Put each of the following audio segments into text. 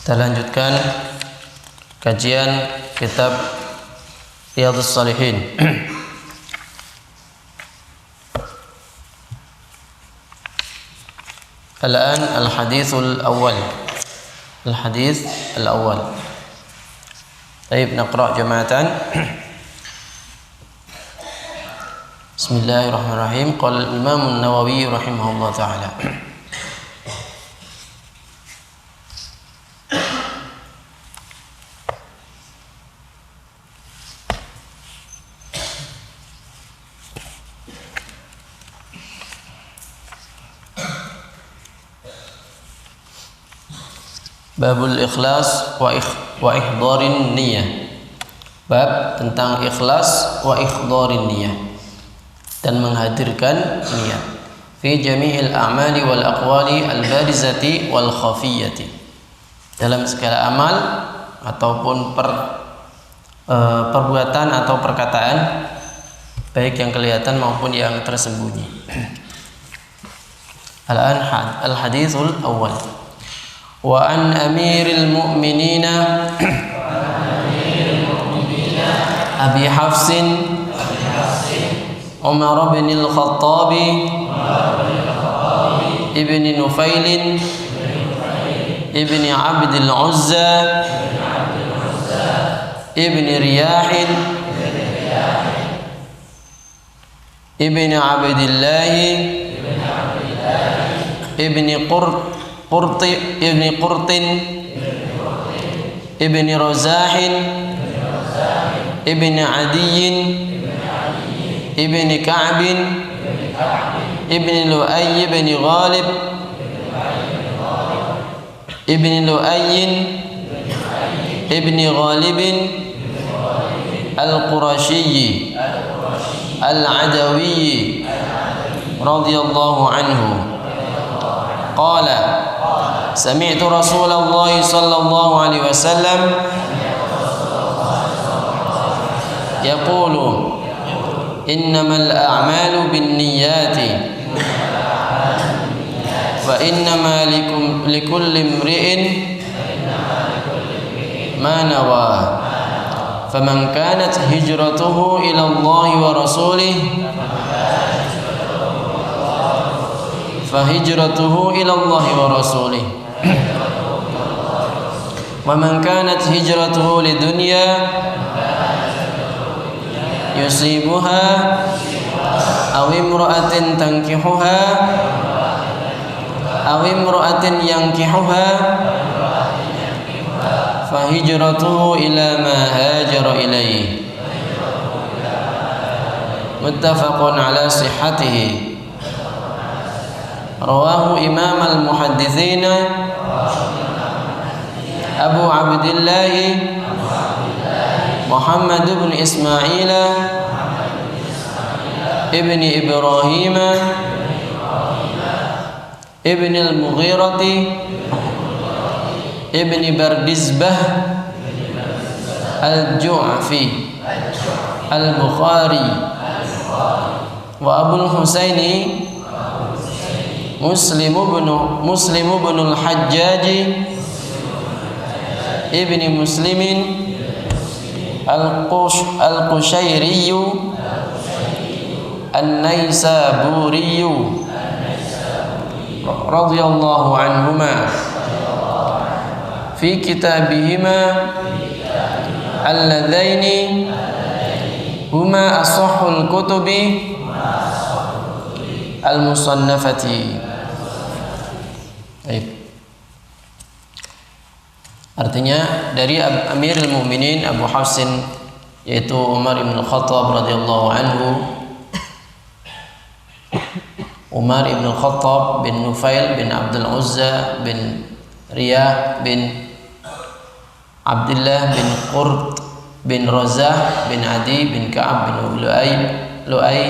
Kita lanjutkan kajian kitab Riyadhus Shalihin. Al-an al-hadithul awal. Al-hadith al-awal. Baik, naqra' jama'atan. Bismillahirrahmanirrahim. Qala al-Imam an-Nawawi rahimahullah ta'ala. Babul ikhlas wa ihdharin niyah. Bab tentang ikhlas wa ihdharin niyah dan menghadirkan niat fi jami'il a'mali wal aqwali al barizati wal khafiyati, dalam segala amal ataupun perbuatan atau perkataan, baik yang kelihatan maupun yang tersembunyi. Al-an al-hadithul awal. Wa an amiril mu'minina Abi Hafsin Umar bin al-Khattab ibn Nufail ibn Abd al-Uzza ibn Riyah ibn Abdillah ibn Qurt ibn Razahin ibn Adiyin ibn Ka'bin ibn Lu'ay ibn Ghalib ibn Lu'ayyin ibn Ghalibin al-Qurashiyyi al-Adawiyyi radhiyallahu anhu qala sami'tu Rasulullah sallallahu alaihi wasallam yaqulu innamal a'malu binniyati wa innama likulli imri'in ma nawa faman kanat hijratuhu ila Allah wa rasulih fahijratuhu ila Allah wa rasulih wa man kanat hijratuhu lidunya yusibuha aw imra'atin tankihuha aw imra'atin yankihuha fahijratuhu ila ma hajara ilayhi muttafaqun ala sihhatihi. Rawahu Imam al-Muhaddithin Abu Abdillah Muhammad bin Ismail ibn Ibrahim ibn al-Mughirah ibn Bardizbah al-Ju'fi al-Bukhari wa Abu al-Husaini Muslim ibn al-Hajjaj ibn Muslimin al-Qushayri an-Naysaburi radhiyallahu anhuma fi kitabihima alladzaini huma asahhul kutubi al-musannafati. Baik. Artinya dari Amirul Mukminin Abu Hafsin, yaitu Umar bin Khattab radhiyallahu anhu. Umar bin Khattab bin Nufail bin Abdul Uzza bin Riyah bin Abdullah bin Qurt bin Razah bin Adi bin Ka'ab bin Lu'ay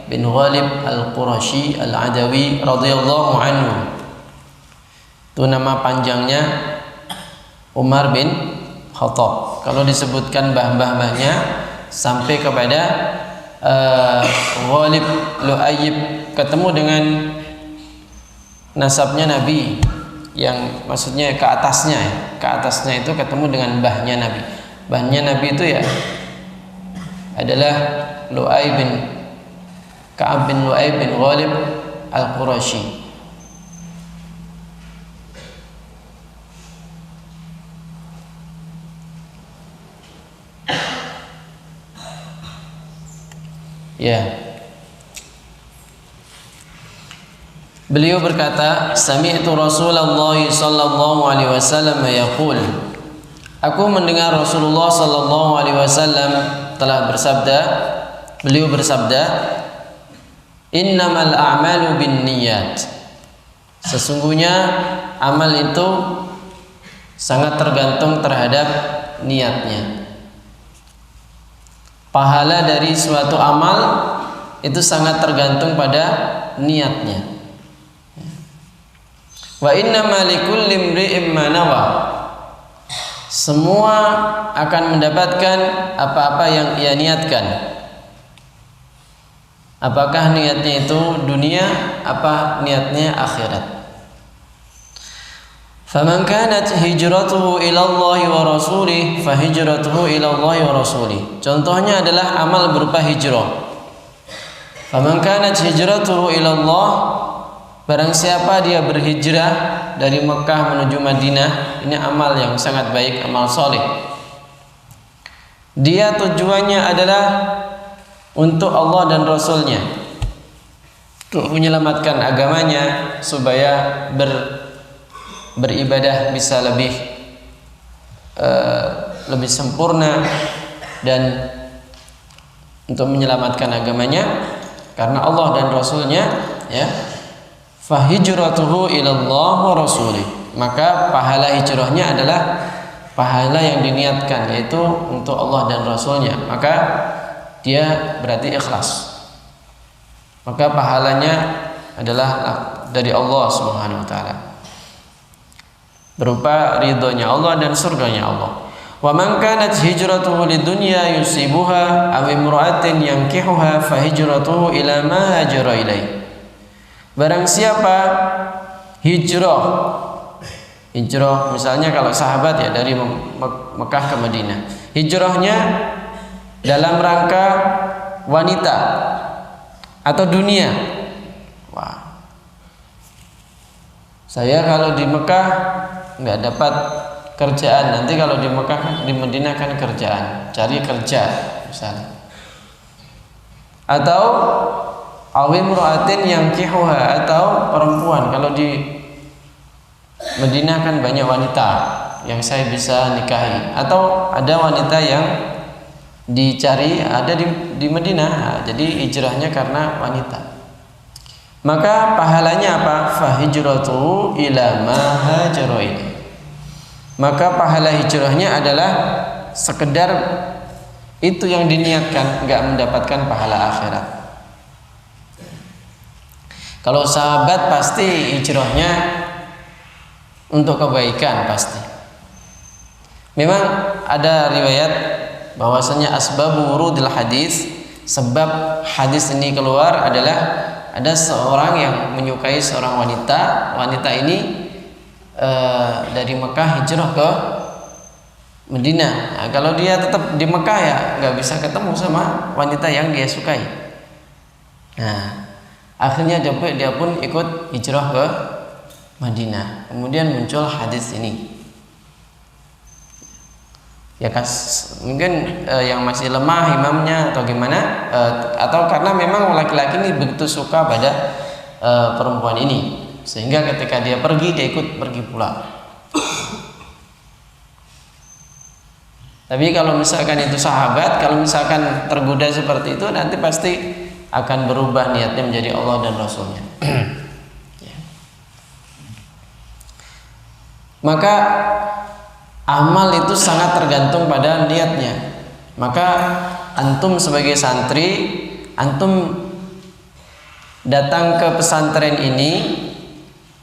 bin Ghalib al-Qurashi al-Adawi radhiyallahu anhu. Itu nama panjangnya Umar bin Khattab. Kalau disebutkan mbah-mbahnya sampai kepada Ghalib Lu'ayyib, ketemu dengan nasabnya Nabi, yang maksudnya ke atasnya ya. Ke atasnya itu ketemu dengan mbahnya Nabi. Mbahnya Nabi itu ya adalah Lu'ay bin Ka'ab bin Lu'ay bin Ghalib Al-Qurashi. Ya. Beliau berkata, sami'tu Rasulullah sallallahu alaihi wasallam yaqul. Aku mendengar Rasulullah sallallahu alaihi wasallam telah bersabda, beliau bersabda, innamal a'malu binniyat. Sesungguhnya amal itu sangat tergantung terhadap niatnya. Pahala dari suatu amal itu sangat tergantung pada niatnya. Wa innama likulli imri'in ma nawa. Semua akan mendapatkan apa-apa yang ia niatkan. Apakah niatnya itu dunia, apa niatnya akhirat. Faman kanat hijratuhu ila Allah wa rasulih fa hijratuhu ila Allah wa rasulih. Contohnya adalah amal berupa hijrah. Faman kanat hijratuhu ila Allah, barang siapa dia berhijrah dari Mekah menuju Madinah, ini amal yang sangat baik, amal soleh. Dia tujuannya adalah untuk Allah dan Rasulnya, untuk menyelamatkan agamanya supaya beribadah bisa lebih sempurna dan untuk menyelamatkan agamanya karena Allah dan Rasulnya, ya. Fahijratuhu ilallah wa rasulih. Maka pahala hijrahnya adalah pahala yang diniatkan, yaitu untuk Allah dan Rasulnya. Maka dia berarti ikhlas. Maka pahalanya adalah dari Allah Subhanahu wa taala, berupa ridhonya Allah dan surganya Allah. Wa man kanat hijratuhu lidunya yusibuha aw imra'atin yankihuha fa hijratuhu ila ma hajara ilaih. Barang siapa hijrah misalnya kalau sahabat ya dari Mekah ke Madinah, hijrahnya dalam rangka wanita atau dunia. Wah, saya kalau di Mekah nggak dapat kerjaan, nanti kalau di Mekah, di Madinah kan kerjaan, cari kerja misalnya. Atau awim ru'atin yang kihuha, atau perempuan, kalau di Madinah kan banyak wanita yang saya bisa nikahi, atau ada wanita yang dicari ada di Madinah, jadi hijrahnya karena wanita. Maka pahalanya apa? Fahijratu ila ma hajara ilaih. Maka pahala hijrahnya adalah sekedar itu yang diniatkan, enggak mendapatkan pahala akhirat. Kalau sahabat pasti hijrahnya untuk kebaikan pasti. Memang ada riwayat bahwasanya asbabu wurudil hadis, sebab hadis ini keluar adalah ada seorang yang menyukai seorang wanita. Wanita ini dari Mekah hijrah ke Madinah. Nah, kalau dia tetap di Mekah ya nggak bisa ketemu sama wanita yang dia sukai. Nah, akhirnya dia pun ikut hijrah ke Madinah. Kemudian muncul hadis ini. Ya mungkin yang masih lemah imamnya atau gimana, atau karena memang laki-laki ini begitu suka pada perempuan ini, sehingga ketika dia pergi dia ikut pergi pula. Tapi kalau misalkan itu sahabat, kalau misalkan tergoda seperti itu, nanti pasti akan berubah niatnya menjadi Allah dan Rasulnya. Maka amal itu sangat tergantung pada niatnya. Maka antum sebagai santri, antum datang ke pesantren ini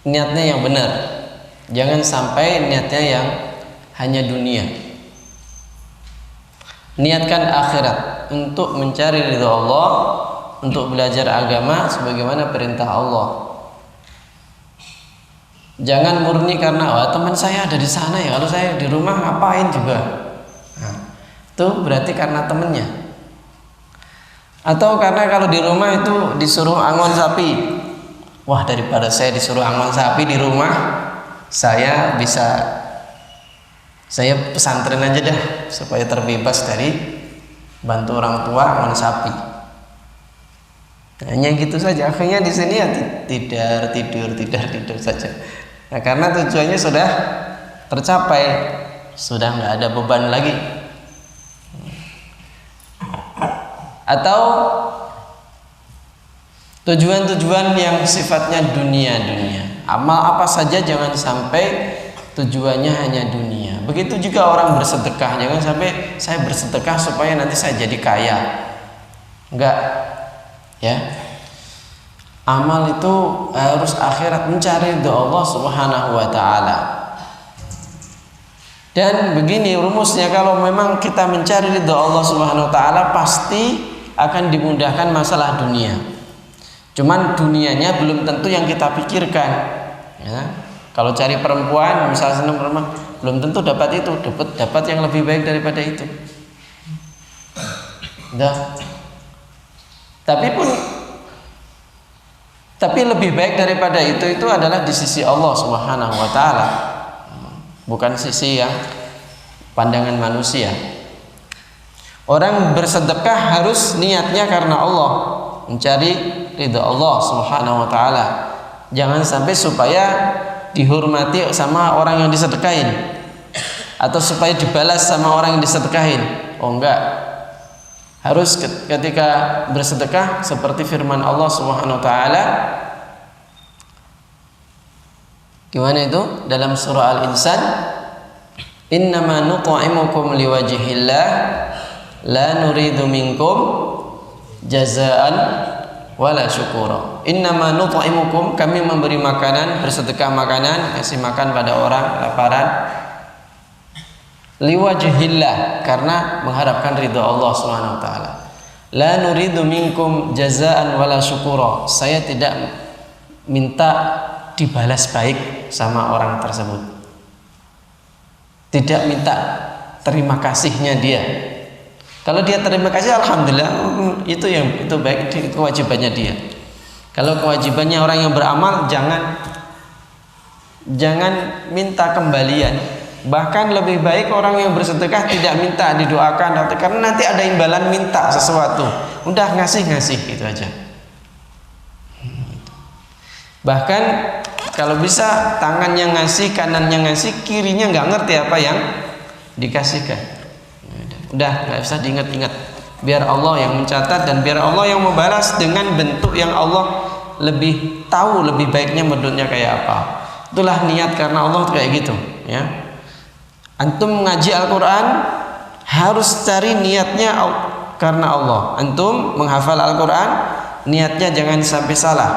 niatnya yang benar. Jangan sampai niatnya yang hanya dunia. Niatkan akhirat untuk mencari ridha Allah, untuk belajar agama sebagaimana perintah Allah. Jangan murni karena wah teman saya ada di sana ya, kalau saya di rumah ngapain juga. Nah, itu berarti karena temennya. Atau karena kalau di rumah itu disuruh angon sapi. Wah, daripada saya disuruh angon sapi di rumah, saya pesantren aja dah supaya terbebas dari bantu orang tua angon sapi. Hanya gitu saja. Akhirnya di sini ya tidur saja. Nah, karena tujuannya sudah tercapai, sudah nggak ada beban lagi. Atau tujuan-tujuan yang sifatnya dunia. Amal apa saja jangan sampai tujuannya hanya dunia. Begitu juga orang bersedekah, jangan sampai saya bersedekah supaya nanti saya jadi kaya. Enggak, ya. Amal itu harus akhirat, mencari ridha Allah Subhanahu wa taala. Dan begini rumusnya, kalau memang kita mencari ridha Allah Subhanahu wa taala, pasti akan dimudahkan masalah dunia. Cuman dunianya belum tentu yang kita pikirkan, ya. Kalau cari perempuan, misalnya senang perempuan, belum tentu dapat itu, dapat yang lebih baik daripada itu. Dah. Tapi lebih baik daripada itu adalah di sisi Allah Subhanahu wa taala. Bukan sisi yang pandangan manusia. Orang bersedekah harus niatnya karena Allah, mencari ridha Allah Subhanahu wa taala. Jangan sampai supaya dihormati sama orang yang disedekahin, atau supaya dibalas sama orang yang disedekahin. Oh enggak. Harus ketika bersedekah seperti firman Allah Subhanahu wa taala. Gimana itu? Dalam surah Al-Insan, "Innama nut'imukum liwajhillah la nuridu minkum jazaan wala syukura." Innama nut'imukum, kami memberi makanan, bersedekah makanan, kasih makan pada orang laparan, liwajhillah, karena mengharapkan ridha Allah Subhanahu wa taala. La nuridu minkum jazaan wala syukura. Saya tidak minta dibalas baik sama orang tersebut. Tidak minta terima kasihnya dia. Kalau dia terima kasih, alhamdulillah, itu baik, itu kewajibannya dia. Kalau kewajibannya orang yang beramal, jangan minta kembalian. Bahkan lebih baik orang yang bersedekah tidak minta didoakan, karena nanti ada imbalan minta sesuatu. Udah ngasih gitu aja. Bahkan kalau bisa tangan yang ngasih, kanan yang ngasih, kirinya nggak ngerti apa yang dikasihkan. Udah nggak usah diingat-ingat. Biar Allah yang mencatat dan biar Allah yang membalas dengan bentuk yang Allah lebih tahu lebih baiknya bentuknya kayak apa. Itulah niat karena Allah kayak gitu, ya. Antum ngaji Al-Quran harus cari niatnya karena Allah. Antum menghafal Al-Quran, niatnya jangan sampai salah.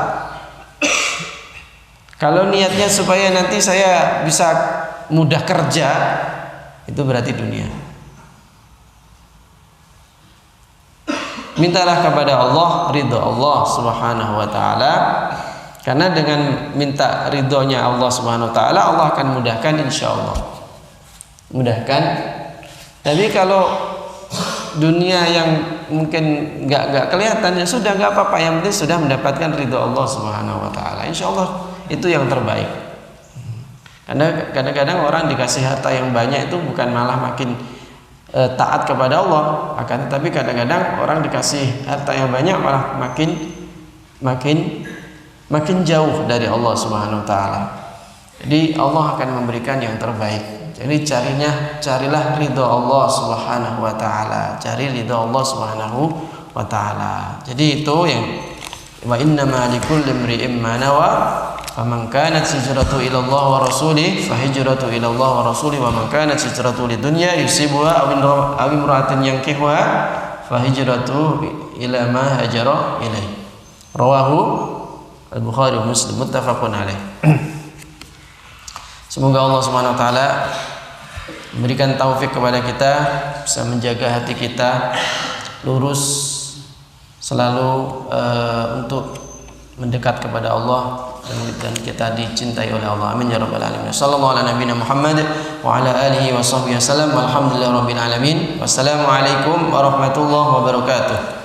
Kalau niatnya supaya nanti saya bisa mudah kerja, itu berarti dunia. Mintalah kepada Allah ridha Allah Subhanahu wa taala, karena dengan minta ridhonya Allah Subhanahu wa taala, Allah akan mudahkan insyaallah. Mudahkan. Tapi kalau dunia yang mungkin nggak kelihatan, ya sudah, nggak apa-apa, yang penting sudah mendapatkan ridho Allah Subhanahu wa taala, insyaallah itu yang terbaik. Karena kadang-kadang orang dikasih harta yang banyak itu bukan malah makin taat kepada Allah, akan tetapi kadang-kadang orang dikasih harta yang banyak malah makin jauh dari Allah Subhanahu wa taala. Jadi Allah akan memberikan yang terbaik. Jadi carilah ridha Allah Subhanahu wa taala. Cari ridha Allah Subhanahu wa taala. Jadi itu yang wa innama likulli imri'in ma nawa faman kanat hijratu ila Allah wa rasulih fa hijratu ila Allah wa rasulih wa man kanat hijratu lidunya yusibuha aw imra'atin yankihuha fa hijratu ila ma hajara ilaih. Rawahu Al-Bukhari Muslim muttafaqun alaih. Semoga Allah Subhanahu wa taala memberikan taufik kepada kita, bisa menjaga hati kita lurus selalu untuk mendekat kepada Allah dan kita dicintai oleh Allah. Amin ya rabbal alamin. Sallallahu ala nabiyina Muhammad wa ala alihi wa sahbihi wasallam. Walhamdulillahirabbil alamin. Wassalamualaikum warahmatullahi wabarakatuh.